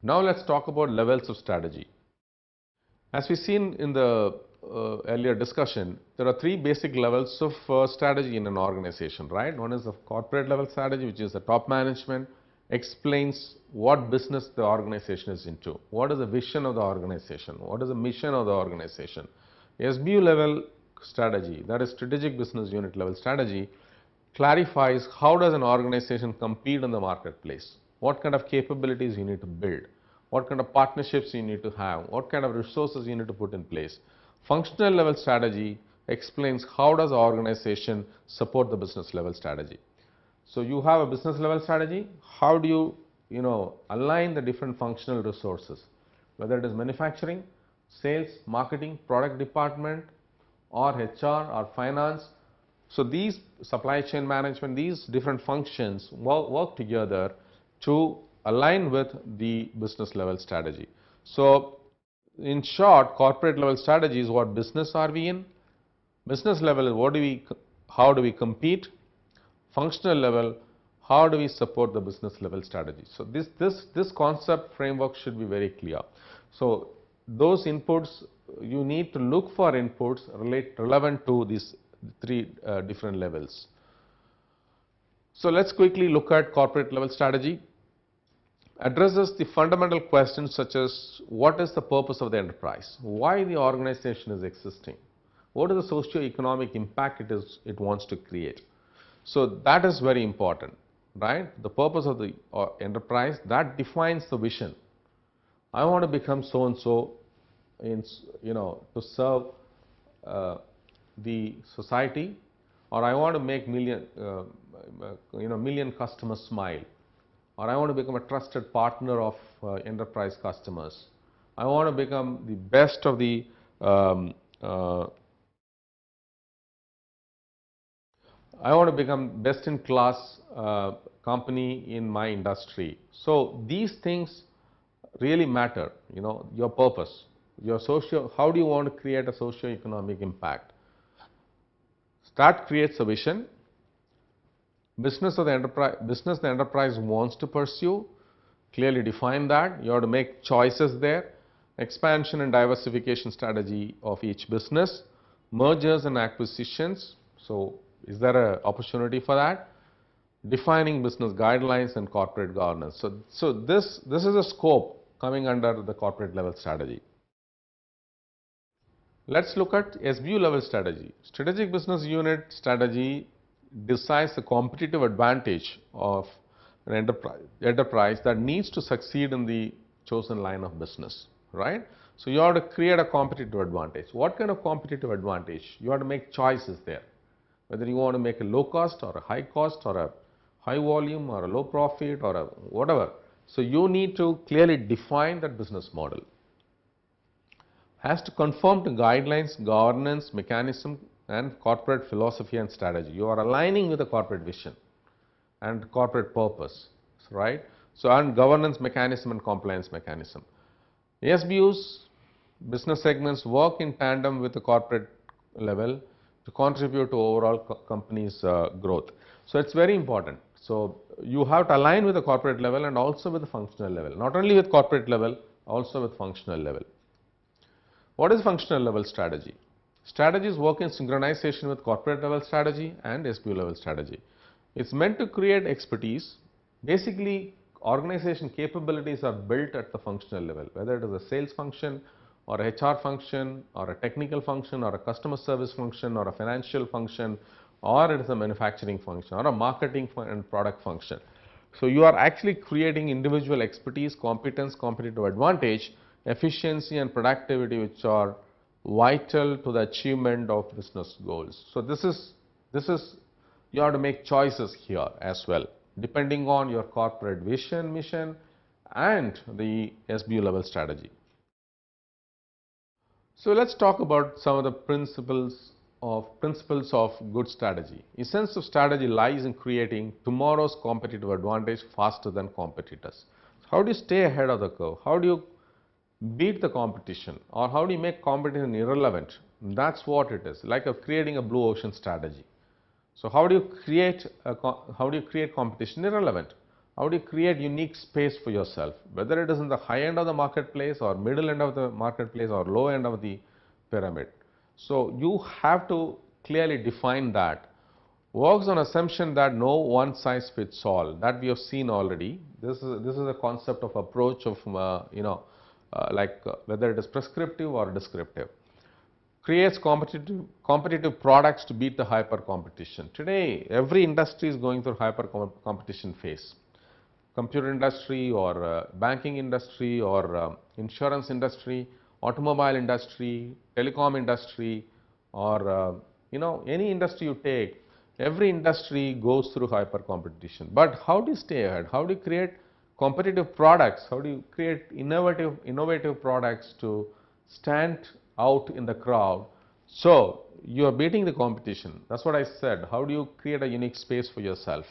Now let's talk about levels of strategy. As we've seen in the earlier discussion, there are three basic levels of strategy in an organization, right? One is the corporate level strategy, which is the top management, explains what business the organization is into, what is the vision of the organization, what is the mission of the organization. SBU level strategy, that is strategic business unit level strategy, clarifies how does an organization compete in the marketplace, what kind of capabilities you need to build, what kind of partnerships you need to have, what kind of resources you need to put in place. Functional level strategy explains how does the organization support the business level strategy. So you have a business level strategy, how do you align the different functional resources, whether it is manufacturing, sales, marketing, product department, or HR or finance. So these supply chain management, these different functions work together to align with the business level strategy. So in short, corporate level strategy is what business are we in, business level is how do we compete, functional level, how do we support the business level strategy. So this concept framework should be very clear. So those inputs, you need to look for inputs relevant to these three different levels. So let's quickly look at corporate level strategy. Addresses the fundamental questions such as what is the purpose of the enterprise, why the organization is existing, what is the socio-economic impact it wants to create. So that is very important, right? The purpose of the enterprise, that defines the vision. I want to become so and so to serve the society, or I want to make million customers smile, or I want to become a trusted partner of enterprise customers. I want to become the best of the I want to become best in class company in my industry. So these things really matter, your purpose, how do you want to create a socio-economic impact. That creates a vision. Business the enterprise wants to pursue, clearly define that. You have to make choices there. Expansion and diversification strategy of each business, mergers and acquisitions. So is there an opportunity for that? Defining business guidelines and corporate governance. So this is a scope coming under the corporate level strategy. Let's look at SBU level strategy. Strategic business unit strategy decides the competitive advantage of an enterprise that needs to succeed in the chosen line of business, right? So you have to create a competitive advantage. What kind of competitive advantage? You have to make choices there, whether you want to make a low cost or a high cost or a high volume or a low profit or a whatever. So you need to clearly define that business model. Has to conform to guidelines, governance, mechanism, and corporate philosophy and strategy. You are aligning with the corporate vision and corporate purpose, right? So, and governance mechanism and compliance mechanism. SBUs, business segments, work in tandem with the corporate level to contribute to overall company's growth. So, it's very important. So, you have to align with the corporate level and also with the functional level, not only with corporate level, also with functional level. What is functional level strategy? Strategies work in synchronization with corporate level strategy and SBU level strategy. It's meant to create expertise. Basically, organization capabilities are built at the functional level, whether it is a sales function or a HR function or a technical function or a customer service function or a financial function, or it is a manufacturing function or a marketing and product function. So you are actually creating individual expertise, competence, competitive advantage, efficiency and productivity, which are vital to the achievement of business goals. So this is you have to make choices here as well, depending on your corporate vision, mission, and the SBU level strategy. So let's talk about some of the principles of good strategy. Essence of strategy lies in creating tomorrow's competitive advantage faster than competitors. How do you stay ahead of the curve? How do you beat the competition, or how do you make competition irrelevant? That's what it is, like creating a blue ocean strategy. So how do you create competition irrelevant? How do you create unique space for yourself, whether it is in the high end of the marketplace or middle end of the marketplace or low end of the pyramid. So you have to clearly define that. Works on assumption that no one size fits all, that we have seen already. This is a concept of approach of whether it is prescriptive or descriptive. Creates competitive products to beat the hyper competition. Today every industry is going through hyper competition phase. Computer industry or banking industry or insurance industry, automobile industry, telecom industry, or any industry you take, every industry goes through hyper competition. But how do you stay ahead? How do you create competitive products? How do you create innovative products to stand out in the crowd? So you are beating the competition. That's what I said. How do you create a unique space for yourself,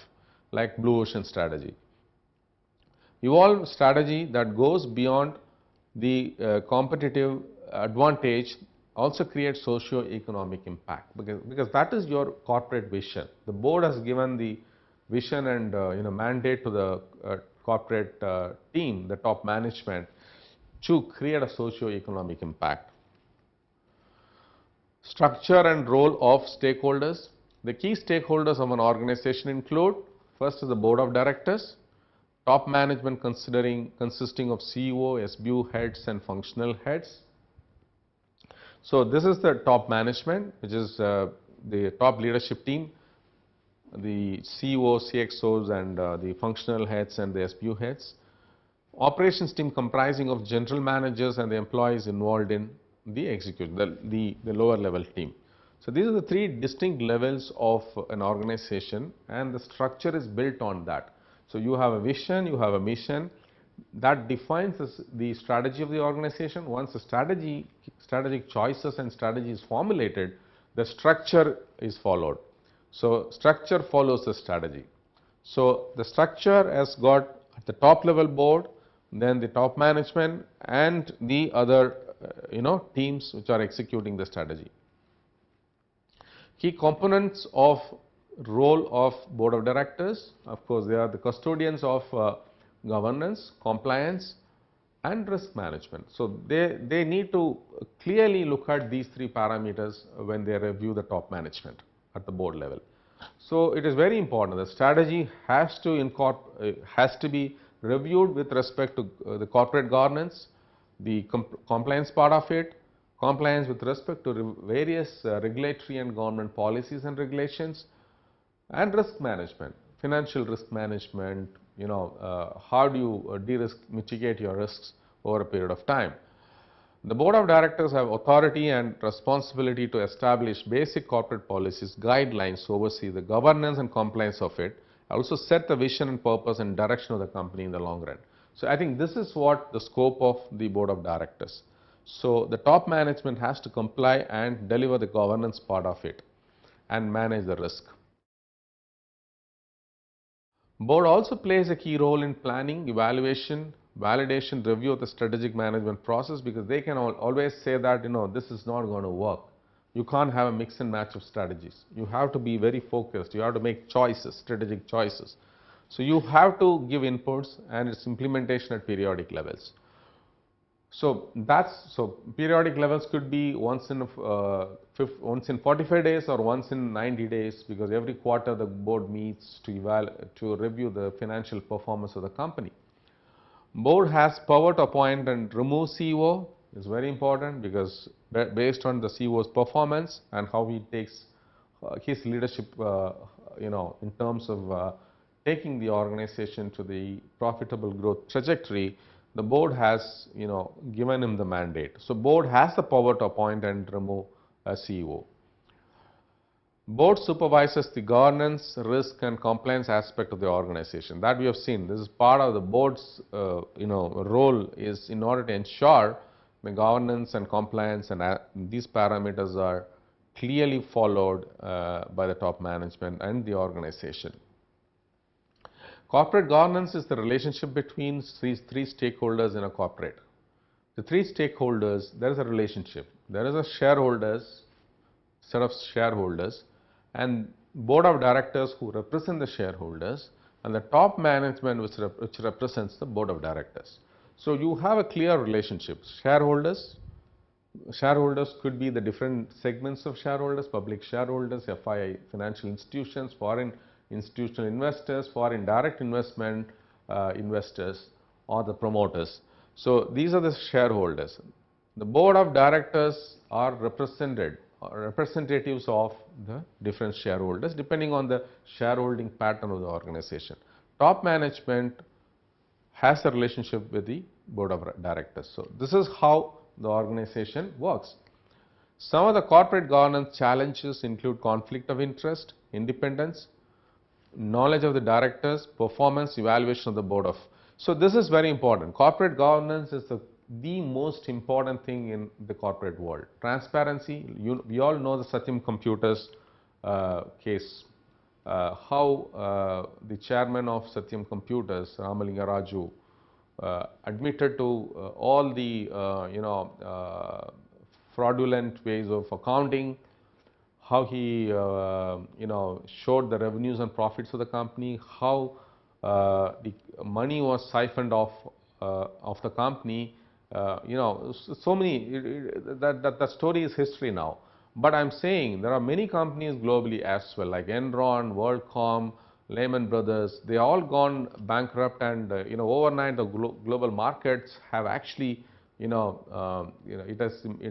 like blue ocean strategy? Evolve strategy that goes beyond the competitive advantage also creates socio-economic impact, because that is your corporate vision. The board has given the vision and mandate to the corporate team, the top management, to create a socio-economic impact. Structure and role of stakeholders. The key stakeholders of an organization include: first is the board of directors, top management consisting of CEO, SBU heads and functional heads. So this is the top management, which is the top leadership team, the CEO, CXOs and the functional heads and the SBU heads. Operations team comprising of general managers and the employees involved in the execution, the lower level team. So these are the three distinct levels of an organization, and the structure is built on that. So you have a vision, you have a mission that defines the strategy of the organization. Once the strategic choices and strategy is formulated, the structure is followed. So structure follows the strategy. So the structure has got at the top level board, then the top management and the other teams which are executing the strategy. Key components of role of board of directors: of course they are the custodians of governance, compliance and risk management. So they need to clearly look at these three parameters when they review the top management at the board level. So it is very important. The strategy has to be reviewed with respect to the corporate governance, the compliance part of it, compliance with respect to various regulatory and government policies and regulations, and risk management, financial risk management. How do you de-risk, mitigate your risks over a period of time. The board of directors have authority and responsibility to establish basic corporate policies, guidelines, oversee the governance and compliance of it, also set the vision and purpose and direction of the company in the long run. So I think this is what the scope of the board of directors. So the top management has to comply and deliver the governance part of it and manage the risk. Board also plays a key role in planning, evaluation, validation, review of the strategic management process, because they can always say that this is not going to work. You can't have a mix and match of strategies. You have to be very focused. You have to make choices, strategic choices. So you have to give inputs and its implementation at periodic levels. So periodic levels could be once in 45 days or once in 90 days, because every quarter the board meets to review the financial performance of the company. Board has power to appoint and remove CEO. It's very important, because based on the CEO's performance and how he takes his leadership, in terms of taking the organization to the profitable growth trajectory, the board has given him the mandate. So board has the power to appoint and remove a CEO. Board supervises the governance, risk and compliance aspect of the organization. That we have seen. This is part of the board's role, is in order to ensure the governance and compliance and these parameters are clearly followed by the top management and the organization. Corporate governance is the relationship between these three stakeholders in a corporate. The three stakeholders, there is a relationship. There is a set of shareholders, and board of directors who represent the shareholders, and the top management which represents the board of directors. So you have a clear relationship. Shareholders could be the different segments of shareholders, public shareholders, FII, financial institutions, foreign institutional investors, foreign direct investment investors, or the promoters. So these are the shareholders. The board of directors are representatives of the different shareholders depending on the shareholding pattern of the organization. Top management has a relationship with the board of directors. So this is how the organization works. Some of the corporate governance challenges include conflict of interest, independence, knowledge of the directors, performance, evaluation of the board of. So this is very important. Corporate governance is the most important thing in the corporate world. Transparency, we all know the Satyam Computers case, how the chairman of Satyam Computers, Ramalinga Raju, admitted to all the fraudulent ways of accounting, how he showed the revenues and profits of the company, how the money was siphoned off of the company. So many, that story is history now. But I'm saying there are many companies globally as well, like Enron, WorldCom, Lehman Brothers. They all gone bankrupt, and overnight the global markets have actually it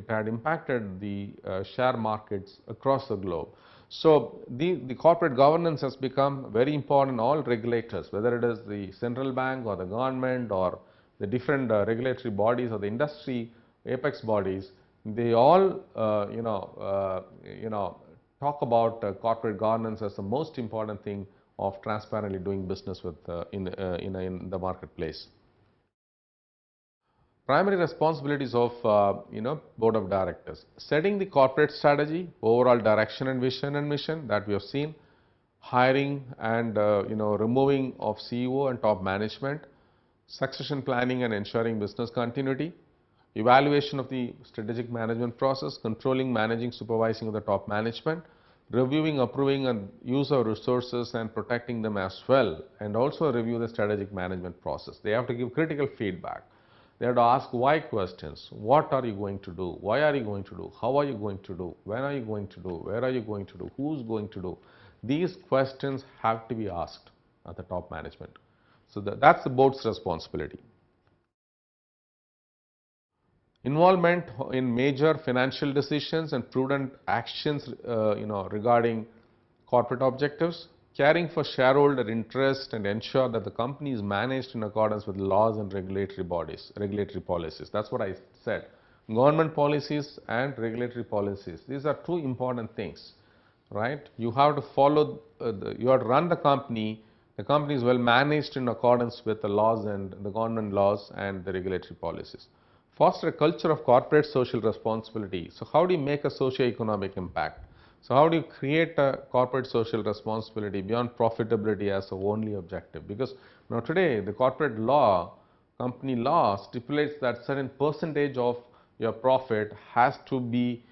had impacted the share markets across the globe. So the corporate governance has become very important. All regulators, whether it is the central bank or the government or the different regulatory bodies or the industry apex bodies, they all talk about corporate governance as the most important thing of transparently doing business with in the marketplace. Primary responsibilities of board of directors: setting the corporate strategy, overall direction and vision and mission that we have seen, hiring and removing of CEO and top management, succession planning and ensuring business continuity, evaluation of the strategic management process, controlling, managing, supervising of the top management, reviewing, approving and use of resources and protecting them as well, and also review the strategic management process. They have to give critical feedback. They have to ask why questions. What are you going to do? Why are you going to do? How are you going to do? When are you going to do? Where are you going to do? Who's going to do? These questions have to be asked at the top management. So that's the board's responsibility. Involvement in major financial decisions and prudent actions regarding corporate objectives, caring for shareholder interest and ensure that the company is managed in accordance with laws and regulatory policies. That's what I said. Government policies and regulatory policies. These are two important things, right? You have to follow, you have to run the company. The company is well managed in accordance with the laws and the government laws and the regulatory policies. Foster a culture of corporate social responsibility. So how do you make a socio-economic impact? So how do you create a corporate social responsibility beyond profitability as the only objective? Because now today the corporate law, company law stipulates that certain percentage of your profit has to be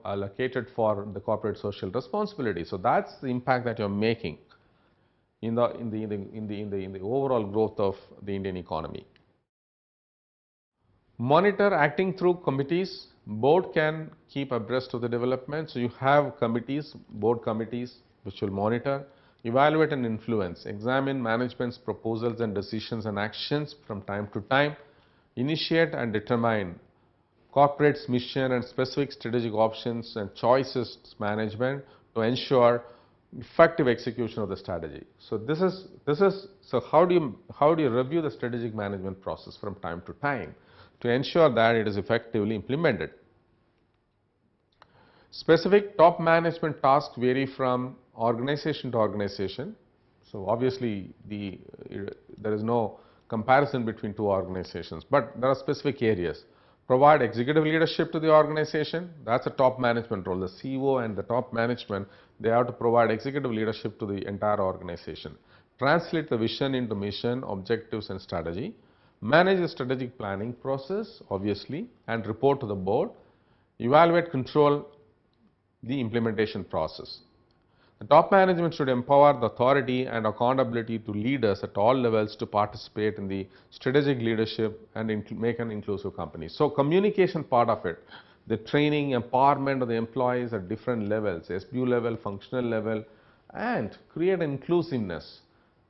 allocated for the corporate social responsibility. So that's the impact that you're making in the overall growth of the Indian economy. Monitor, acting through committees. Board can keep abreast of the development. So you have committees, board committees, which will monitor, evaluate and influence, examine management's proposals and decisions and actions from time to time, initiate and determine corporate's mission and specific strategic options and choices management to ensure effective execution of the strategy. So so how do you review the strategic management process from time to time to ensure that it is effectively implemented? Specific top management tasks vary from organization to organization. So obviously there is no comparison between two organizations, but there are specific areas. Provide executive leadership to the organization. That's a top management role. The CEO and the top management, they have to provide executive leadership to the entire organization. Translate the vision into mission, objectives and strategy. Manage the strategic planning process, obviously, and report to the board. Evaluate, control the implementation process. The top management should empower the authority and accountability to leaders at all levels to participate in the strategic leadership and make an inclusive company. So, communication part of it, the training, empowerment of the employees at different levels, SBU level, functional level, and create inclusiveness,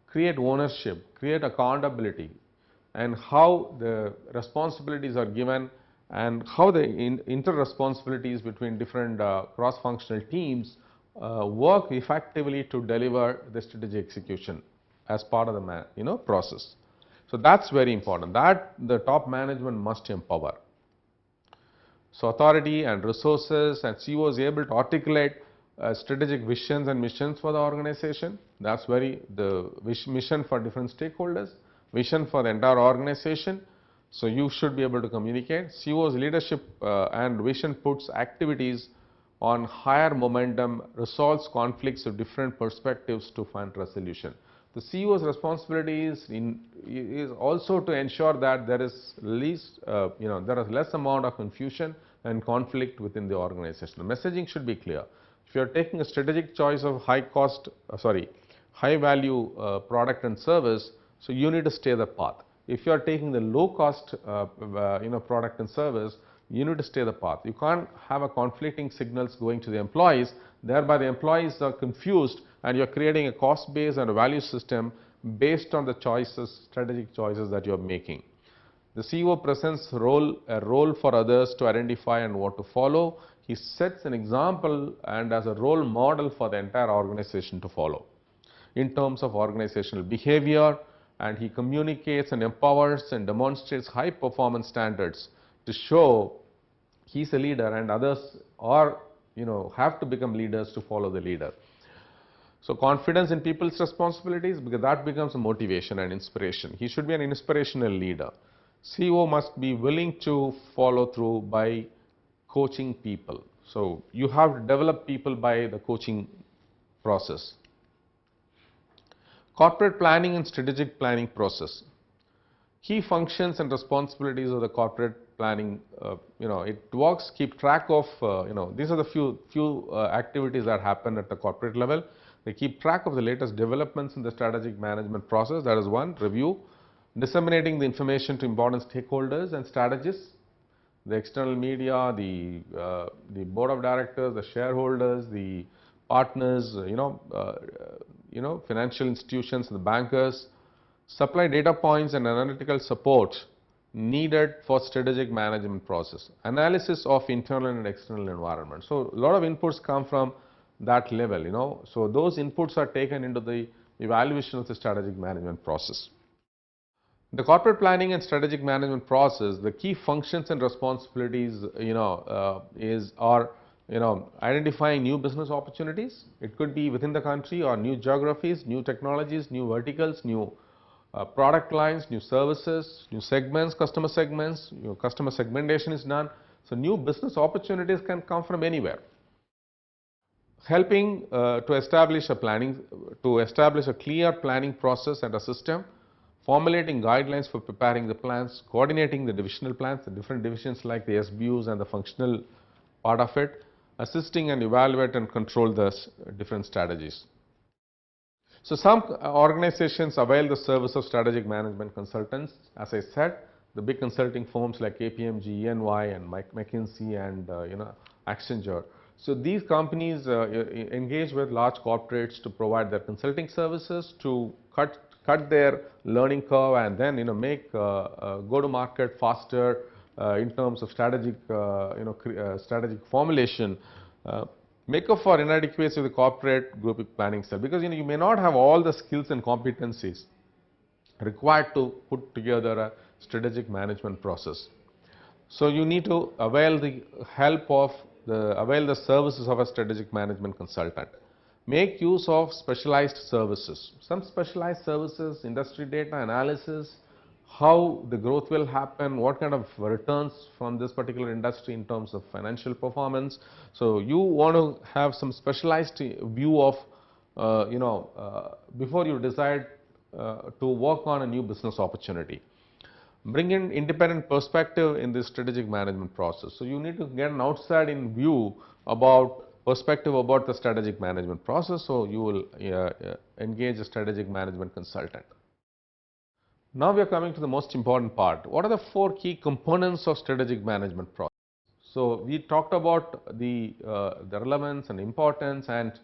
create ownership, create accountability, and how the responsibilities are given and how the inter-responsibilities between different cross-functional teams work effectively to deliver the strategic execution as part of the process. So that's very important, that the top management must empower. So authority and resources, and CEO is able to articulate strategic visions and missions for the organization. That's the mission for different stakeholders, vision for the entire organization. So you should be able to communicate. CEO's leadership and vision puts activities on higher momentum, resolves conflicts of different perspectives to find resolution. The CEO's responsibility is also to ensure that there is less amount of confusion and conflict within the organization. The messaging should be clear. If you are taking a strategic choice of high value product and service, so you need to stay the path. If you are taking the low cost product and service, you need to stay the path. You can't have a conflicting signals going to the employees, thereby the employees are confused and you are creating a cost base and a value system based on the strategic choices that you are making. The CEO presents a role for others to identify and what to follow. He sets an example and as a role model for the entire organization to follow in terms of organizational behavior, and he communicates and empowers and demonstrates high performance standards to show he's a leader and others have to become leaders to follow the leader. So confidence in people's responsibilities, because that becomes a motivation and inspiration. He should be an inspirational leader. CEO must be willing to follow through by coaching people. So you have to develop people by the coaching process. Corporate planning and strategic planning process. Key functions and responsibilities of the corporate planning, it works, keep track of, these are the few activities that happen at the corporate level. They keep track of the latest developments in the strategic management process. That is one, review. Disseminating the information to important stakeholders and strategists, the external media, the board of directors, the shareholders, the partners, financial institutions, the bankers. Supply data points and analytical support needed for strategic management process. Analysis of internal and external environment. So a lot of inputs come from that level, So those inputs are taken into the evaluation of the strategic management process. The corporate planning and strategic management process, the key functions and responsibilities, are identifying new business opportunities. It could be within the country or new geographies, new technologies, new verticals, new product lines, new services, new segments, customer segments, customer segmentation is done. So new business opportunities can come from anywhere. Helping to establish a clear planning process and a system, formulating guidelines for preparing the plans, coordinating the divisional plans, the different divisions like the SBUs and the functional part of it, assisting and evaluate and control the different strategies. So some organizations avail the service of strategic management consultants. As I said, the big consulting firms like KPMG, EY and McKinsey and Accenture. So these companies engage with large corporates to provide their consulting services to cut their learning curve and then make go to market faster in terms of strategic formulation. Make up for inadequacy of the corporate group planning cell, because you may not have all the skills and competencies required to put together a strategic management process. So you need to avail the services of a strategic management consultant. Make use of specialized services. Some specialized services, industry data analysis, how the growth will happen, what kind of returns from this particular industry in terms of financial performance. So you want to have some specialized view of, before you decide to work on a new business opportunity. Bring in independent perspective in this strategic management process. So you need to get an outside-in view about perspective about the strategic management process, so you will engage a strategic management consultant. Now we are coming to the most important part. What are the 4 key components of strategic management process? So we talked about the relevance and importance and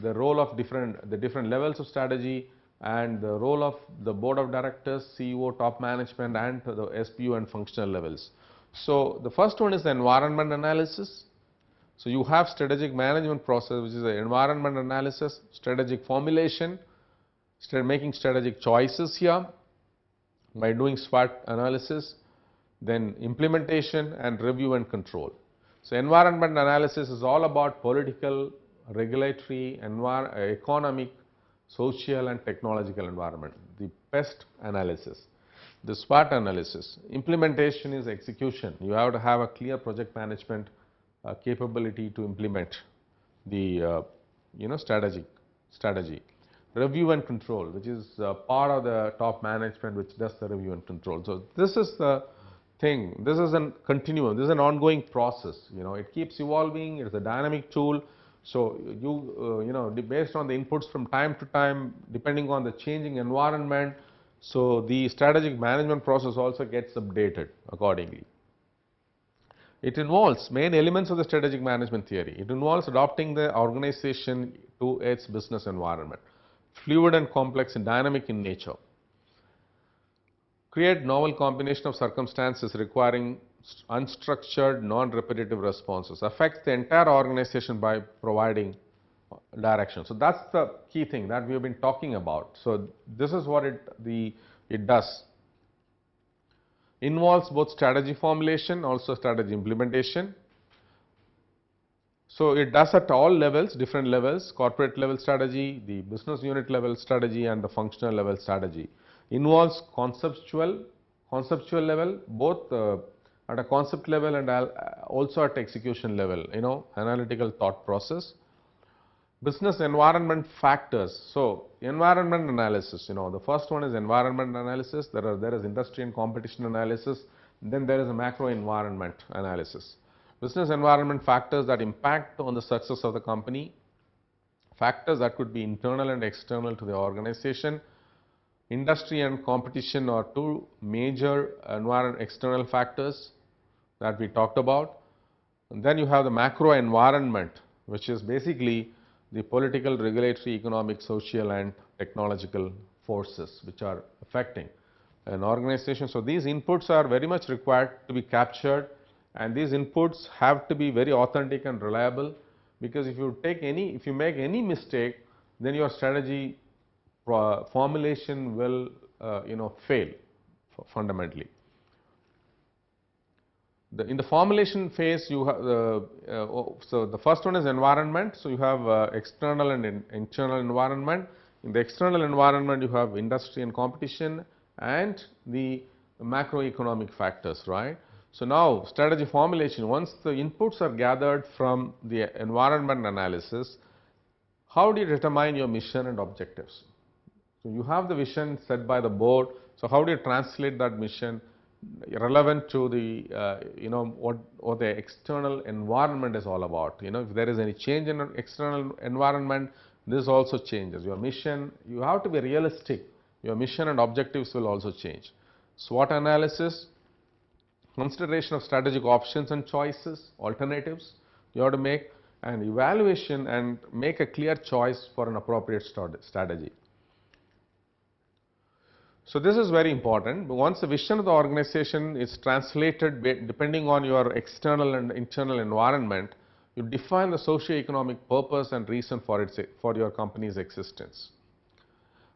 the role of different levels of strategy and the role of the board of directors, CEO, top management and the SBU and functional levels. So the first one is the environment analysis. So you have strategic management process, which is the environment analysis, strategic formulation, making strategic choices here by doing SWOT analysis, then implementation and review and control. So environment analysis is all about political, regulatory, economic, social and technological environment. The PEST analysis, the SWOT analysis. Implementation is execution. You have to have a clear project management capability to implement the strategy. Review and control, which is part of the top management which does the review and control. So this is the thing. This is a continuum. This is an ongoing process. It keeps evolving. It's a dynamic tool. So based on the inputs from time to time, depending on the changing environment, so the strategic management process also gets updated accordingly. It involves main elements of the strategic management theory. It involves adopting the organization to its business environment, fluid and complex and dynamic in nature. Create novel combination of circumstances requiring unstructured, non-repetitive responses. Affects the entire organization by providing direction. So that's the key thing that we have been talking about. So this is what it does. Involves both strategy formulation, also strategy implementation. So it does at all levels, different levels, corporate level strategy, the business unit level strategy and the functional level strategy. Involves conceptual level, both at a concept level and also at execution level, analytical thought process. Business environment factors. So environment analysis, the first one is environment analysis. There is industry and competition analysis. Then there is a macro environment analysis. Business environment factors that impact on the success of the company. Factors that could be internal and external to the organization. Industry and competition are 2 major external factors that we talked about. And then you have the macro environment, which is basically the political, regulatory, economic, social and technological forces which are affecting an organization. So these inputs are very much required to be captured, and these inputs have to be very authentic and reliable, because if you make any mistake, then your strategy formulation will fail fundamentally. In the formulation phase, you have so the first one is environment. So you have external and internal environment. In the external environment, you have industry and competition and the macroeconomic factors, right? So now strategy formulation, once the inputs are gathered from the environment analysis, how do you determine your mission and objectives? So you have the vision set by the board. So how do you translate that mission relevant to the what the external environment is all about? If there is any change in an external environment, this also changes. Your mission, you have to be realistic. Your mission and objectives will also change. SWOT analysis, consideration of strategic options and choices, alternatives you have to make, and evaluation and make a clear choice for an appropriate strategy. So this is very important. Once the vision of the organization is translated depending on your external and internal environment, you define the socio-economic purpose and reason for your company's existence.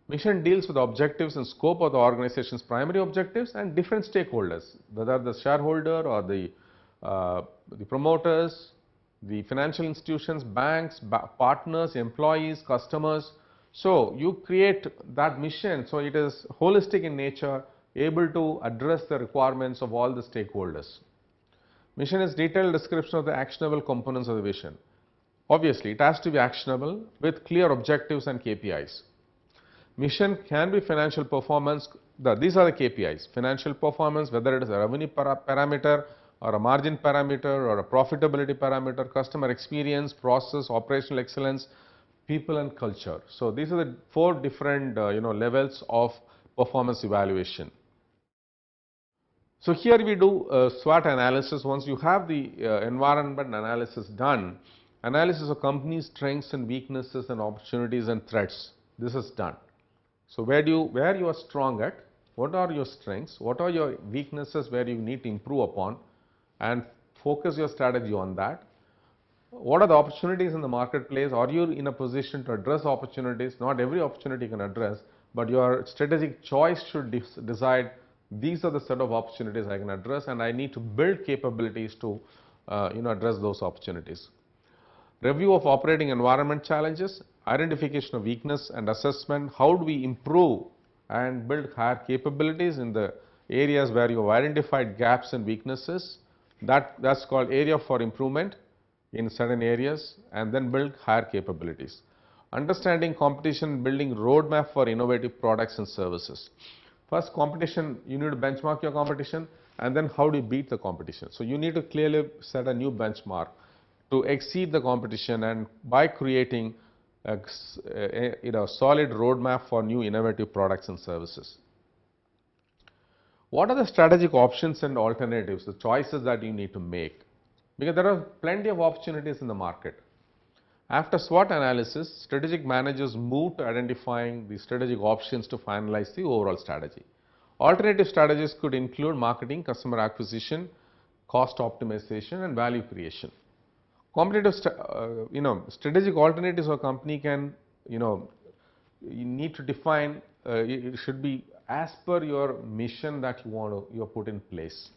Mission deals with the objectives and scope of the organization's primary objectives and different stakeholders, whether the shareholder or the promoters, the financial institutions, banks, partners, employees, customers. So you create that mission so it is holistic in nature, able to address the requirements of all the stakeholders. Mission is detailed description of the actionable components of the vision. Obviously, it has to be actionable with clear objectives and KPIs. Mission can be financial performance. These are the KPIs. Financial performance, whether it is a revenue parameter or a margin parameter or a profitability parameter, customer experience, process, operational excellence, people and culture. So these are the four different levels of performance evaluation. So here we do SWOT analysis. Once you have the environment analysis done, analysis of company's strengths and weaknesses and opportunities and threats. This is done. So where you are strong at, what are your strengths, what are your weaknesses where you need to improve upon, and focus your strategy on that. What are the opportunities in the marketplace? Are you in a position to address opportunities? Not every opportunity you can address, but your strategic choice should decide these are the set of opportunities I can address, and I need to build capabilities to address those opportunities. Review of operating environment challenges, identification of weakness and assessment. How do we improve and build higher capabilities in the areas where you have identified gaps and weaknesses? That's called area for improvement in certain areas, and then build higher capabilities. Understanding competition, building roadmap for innovative products and services. First, competition, you need to benchmark your competition, and then how do you beat the competition? So you need to clearly set a new benchmark to exceed the competition, and by creating a solid roadmap for new innovative products and services. What are the strategic options and alternatives, the choices that you need to make? Because there are plenty of opportunities in the market. After SWOT analysis, strategic managers move to identifying the strategic options to finalize the overall strategy. Alternative strategies could include marketing, customer acquisition, cost optimization, and value creation. Competitive, strategic alternatives for a company can, you need to define, it should be as per your mission that you put in place.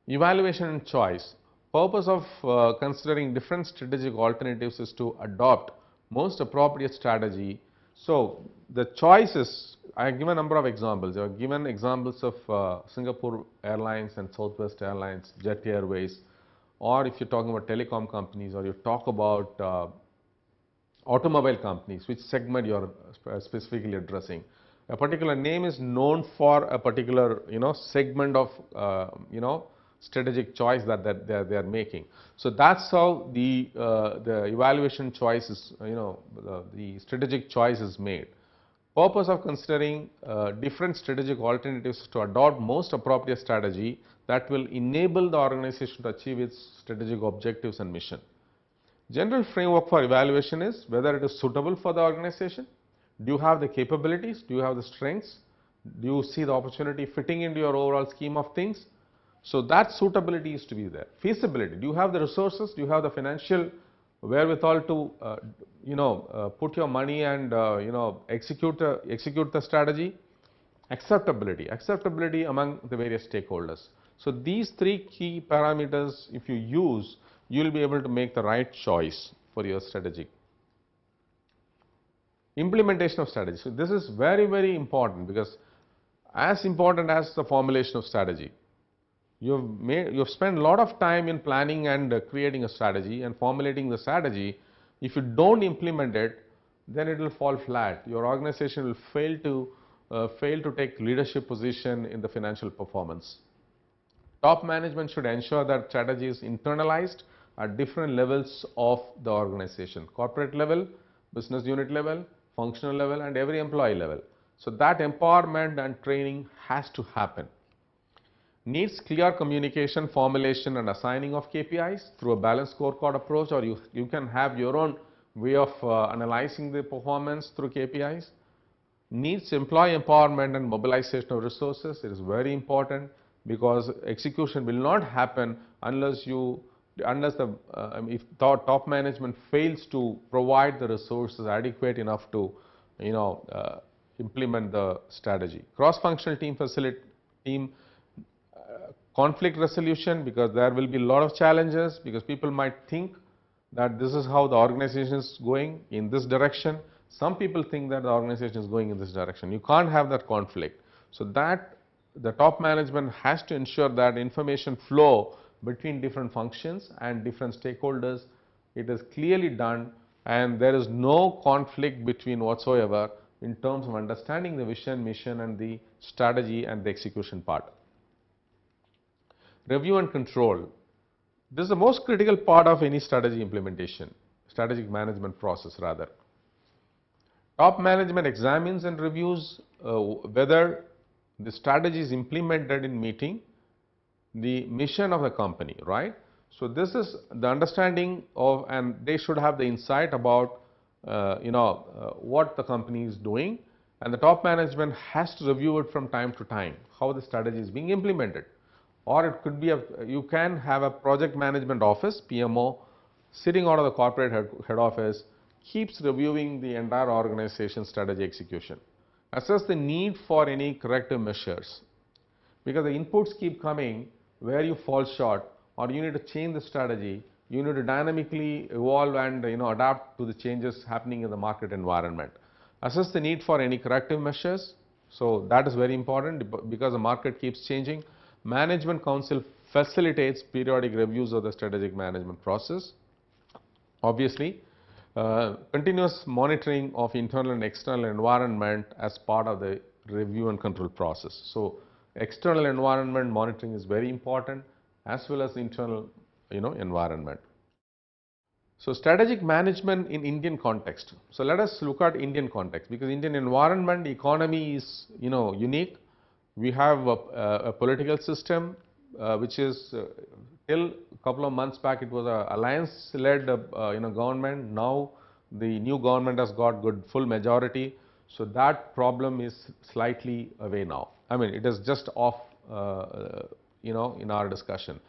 Evaluation and choice. Purpose of considering different strategic alternatives is to adopt most appropriate strategy. So the choices, I have given a number of examples. I have given examples of Singapore Airlines and Southwest Airlines, Jet Airways, or if you're talking about telecom companies, or you talk about automobile companies, which segment you are specifically addressing. A particular name is known for a particular segment of strategic choice that they are making. So that's how the evaluation choice is, the strategic choice is made. Purpose of considering different strategic alternatives to adopt most appropriate strategy that will enable the organization to achieve its strategic objectives and mission. General framework for evaluation is whether it is suitable for the organization. Do you have the capabilities? Do you have the strengths? Do you see the opportunity fitting into your overall scheme of things? So that suitability is to be there. Feasibility. Do you have the resources? Do you have the financial wherewithal to put your money and execute the strategy? Acceptability among the various stakeholders. So these three key parameters, if you use, you will be able to make the right choice for your strategy. Implementation of strategy. So this is very, very important, because as important as the formulation of strategy, you've spent a lot of time in planning and creating a strategy and formulating the strategy. If you don't implement it, then it will fall flat. Your organization will fail to take leadership position in the financial performance. Top management should ensure that strategy is internalized at different levels of the organization: corporate level, business unit level, functional level, and every employee level. So that empowerment and training has to happen. Needs clear communication, formulation, and assigning of KPIs through a balanced scorecard approach, or you can have your own way of analyzing the performance through KPIs. Needs employee empowerment and mobilization of resources. It is very important, because execution will not happen unless if top management fails to provide the resources adequate enough to implement the strategy. Cross-functional team conflict resolution, because there will be a lot of challenges, because people might think that this is how the organization is going in this direction. Some people think that the organization is going in this direction. You can't have that conflict. So that the top management has to ensure that information flow between different functions and different stakeholders, it is clearly done, and there is no conflict between whatsoever in terms of understanding the vision, mission, and the strategy and the execution part. Review and control. This is the most critical part of any strategy implementation, strategic management process rather. Top management examines and reviews whether the strategy is implemented in meeting the mission of the company, right? So this is the understanding of, and they should have the insight about what the company is doing, and the top management has to review it from time to time, how the strategy is being implemented. Or it could be you can have a project management office, PMO, sitting out of the corporate head office, keeps reviewing the entire organization strategy execution. Assess the need for any corrective measures, because the inputs keep coming where you fall short, or you need to change the strategy, you need to dynamically evolve and adapt to the changes happening in the market environment. Assess the need for any corrective measures. So that is very important because the market keeps changing. Management Council facilitates periodic reviews of the strategic management process. Obviously, continuous monitoring of internal and external environment as part of the review and control process. So external environment monitoring is very important, as well as internal environment. So strategic management in Indian context. So let us look at Indian context, because Indian environment economy is unique. We have a political system which is till a couple of months back it was a alliance led government. Now the new government has got good full majority, so that problem is slightly away now. I mean, it is just off in our discussion.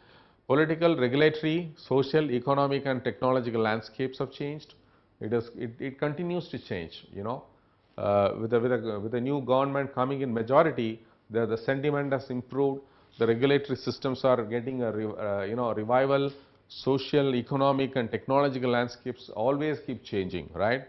Political, regulatory, social, economic and technological landscapes have changed. It continues to change, with the new government coming in majority, the sentiment has improved, the regulatory systems are getting a revival, social, economic and technological landscapes always keep changing, right?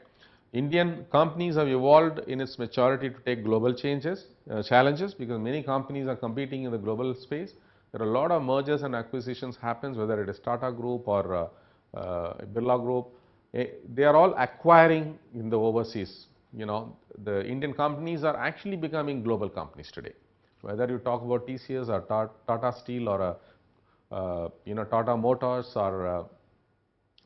Indian companies have evolved in its maturity to take global challenges, because many companies are competing in the global space. There are a lot of mergers and acquisitions happens, whether it is Tata Group or Birla Group. They are all acquiring in the overseas. The Indian companies are actually becoming global companies today. Whether you talk about TCS or Tata Steel or Tata Motors or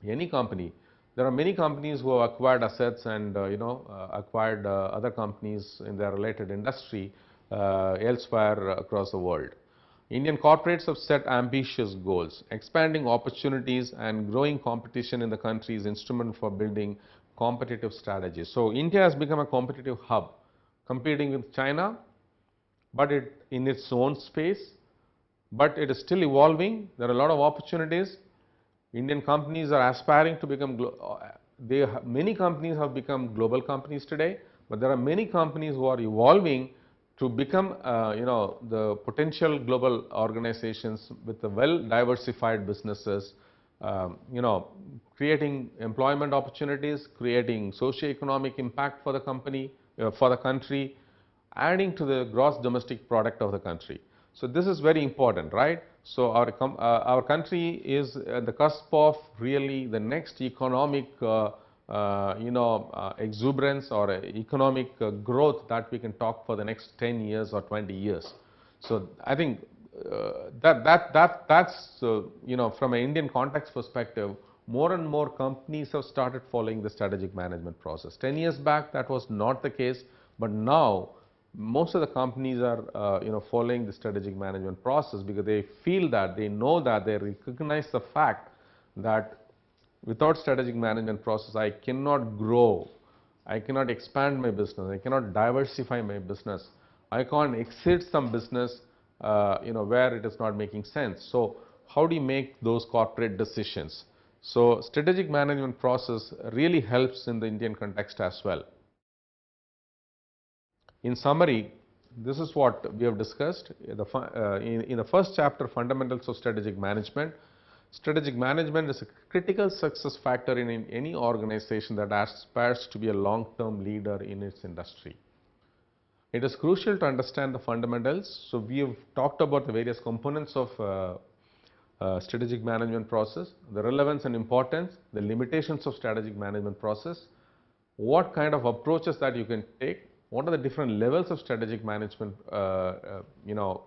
any company, there are many companies who have acquired assets and acquired other companies in their related industry elsewhere across the world. Indian corporates have set ambitious goals. Expanding opportunities and growing competition in the country is instrument for building competitive strategies. So India has become a competitive hub, competing with China, but in its own space, but it is still evolving. There are a lot of opportunities. Indian companies are aspiring to become, many companies have become global companies today, but there are many companies who are evolving to become the potential global organizations with the well diversified businesses, creating employment opportunities, creating socio-economic impact for the company, for the country, adding to the gross domestic product of the country. So this is very important, right? So our country is at the cusp of really the next economic exuberance or economic growth that we can talk for the next 10 years or 20 years. So I think that's from an Indian context perspective, more and more companies have started following the strategic management process. 10 years back that was not the case, but now most of the companies are following the strategic management process, because they feel that, they know that, they recognize the fact that without strategic management process I cannot grow, I cannot expand my business, I cannot diversify my business, I can't exit some business where it is not making sense. So how do you make those corporate decisions? So strategic management process really helps in the Indian context as well. In summary, this is what we have discussed in the first chapter, Fundamentals of Strategic Management. Strategic management is a critical success factor in any organization that aspires to be a long-term leader in its industry. It is crucial to understand the fundamentals. So we have talked about the various components of strategic management process, the relevance and importance, the limitations of strategic management process, what kind of approaches that you can take, what are the different levels of strategic management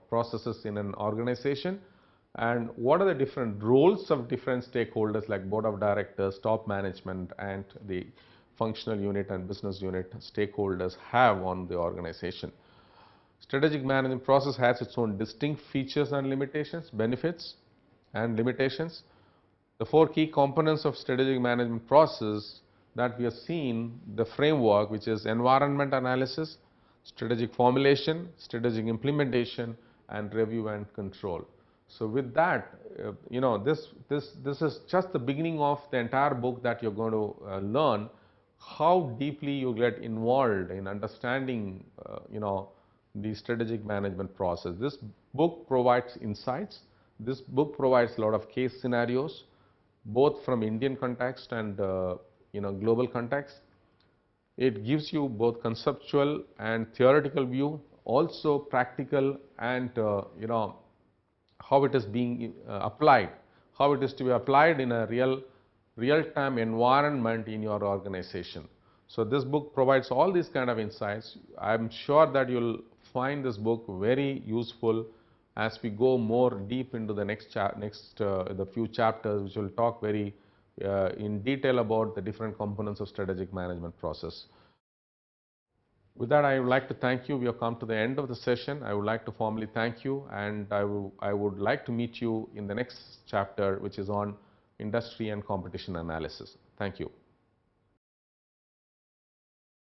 processes in an organization, and what are the different roles of different stakeholders like board of directors, top management, and the functional unit and business unit stakeholders have on the organization. Strategic management process has its own distinct features and limitations, benefits and limitations. The four key components of strategic management process that we have seen, the framework, which is environment analysis, strategic formulation, strategic implementation, and review and control. So with that, this is just the beginning of the entire book that you're going to learn how deeply you get involved in understanding, the strategic management process. This book provides insights. This book provides a lot of case scenarios, both from Indian context and global context. It gives you both conceptual and theoretical view, also practical and how it is being applied, how it is to be applied in a real-time environment in your organization. So this book provides all these kind of insights. I am sure that you'll find this book very useful as we go more deep into the the few chapters, which will talk very in detail about the different components of strategic management process. With that, I would like to thank you. We have come to the end of the session. I would like to formally thank you, and I would like to meet you in the next chapter, which is on industry and competition analysis. Thank you.